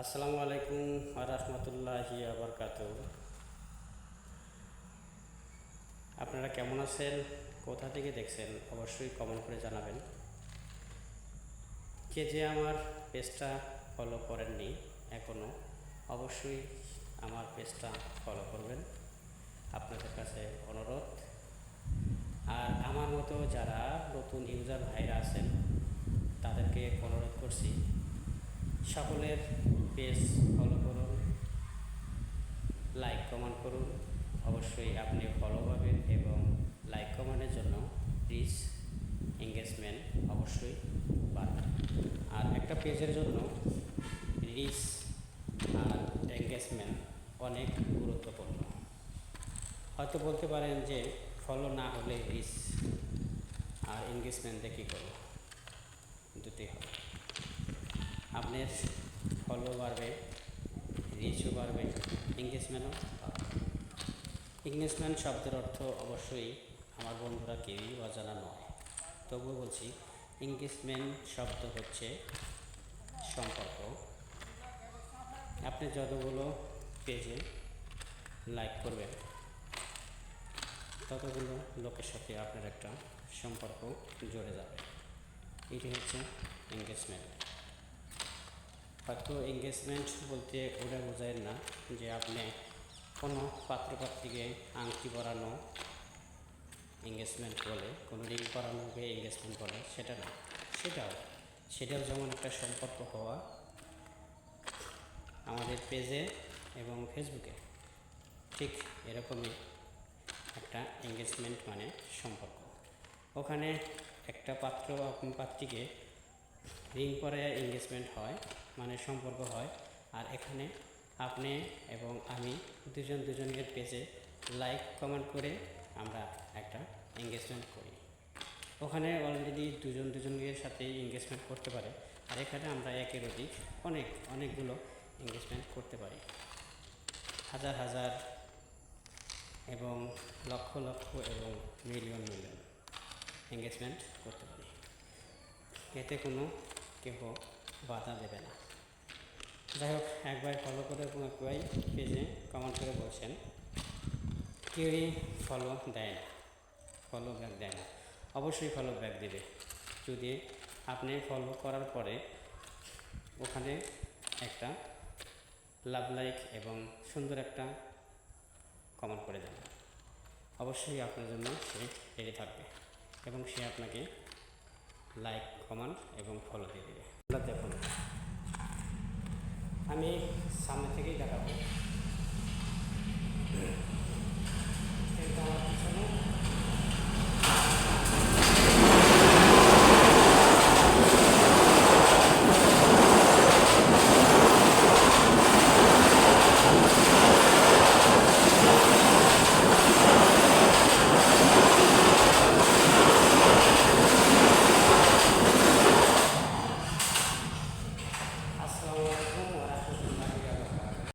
আসসালামু আলাইকুম রাহমাতুল্লাহি ওয়া বারাকাতুহু। আপনারা কেমন আছেন? কোথা থেকে দেখছেন অবশ্যই কমেন্ট করে জানাবেন। কে যে আমার পেজটা ফলো করেননি এখনও, অবশ্যই আমার পেজটা ফলো করবেন, আপনাদের কাছে অনুরোধ। আর আমার মতো যারা নতুন ইউজার ভাইরা আছেন তাদেরকে অনুরোধ করছি, সকলের পেজ ফলো করুন, লাইক কমেন্ট করুন। অবশ্যই আপনি ফলো পাবেন এবং লাইক কমেন্টের জন্য রিচ এঙ্গেজমেন্ট অবশ্যই বাড়বে। আর একটা পেজের জন্য রিচ আর এঙ্গেজমেন্ট অনেক গুরুত্বপূর্ণ। হয়তো বলতে পারেন যে ফলো না হলে রিচ আর এঙ্গেজমেন্ট দিয়ে কী করবো, দুটোই হবে। আপনার ফলো বাড়বে, রিচও বাড়বে, এঙ্গেজমেন্টও বাড়বে। এঙ্গেজমেন্ট শব্দের অর্থ অবশ্যই আমার বন্ধুরা কেউই অজানা নয়, তবুও বলছি এঙ্গেজমেন্ট শব্দ হচ্ছে সম্পর্ক। আপনি যতগুলো পেজে লাইক করবেন ততগুলো লোকের সাথে আপনার একটা সম্পর্ক জড়ে যাবে। এটি হচ্ছে এঙ্গেজমেন্ট। হয়তো এঙ্গেজমেন্ট বলতে ওটা বোঝায় না যে আপনি কোনো পাত্রপাত্রীকে আংটি পরানো এঙ্গেজমেন্ট বলে, কোনো রিং পরানোকে এঙ্গেজমেন্ট বলে, সেটা না। সেটাও যেমন একটা সম্পর্ক হওয়া আমাদের পেজে এবং ফেসবুকে, ঠিক এরকমই একটা এঙ্গেজমেন্ট মানে সম্পর্ক। ওখানে একটা পাত্র পাত্রীকে রিং পরে এঙ্গেজমেন্ট হয় মানে সম্পর্ক হয়, আর এখানে আপনি এবং আমি দুজনের পেজে লাইক কমেন্ট করে আমরা একটা এঙ্গেজমেন্ট করি। ওখানে অলরেডি দুজনের সাথে এঙ্গেজমেন্ট করতে পারে, আর এখানে আমরা একের অধিক অনেকগুলো এঙ্গেজমেন্ট করতে পারি। হাজার হাজার এবং লক্ষ লক্ষ এবং মিলিয়ন এঙ্গেজমেন্ট করতে পারি। এতে কোনো কেউ বাধা দেবে না। যাই হোক, একবার ফলো করে এবং একবার পেজে কমেন্ট করে বলছেন, কেউই ফলো দেয় না, ফলো ব্যাক দেয় না। অবশ্যই ফলো ব্যাক দেবে যদি আপনি ফলো করার পরে ওখানে একটা লাভ লাইক এবং সুন্দর একটা কমেন্ট করে দেন। অবশ্যই আপনার জন্য সে রেডি থাকবে এবং সে আপনাকে লাইক কমেন্ট এবং ফলো দিয়ে দেবে। দেখুন, আমি সামনে থেকেই দেখাবো।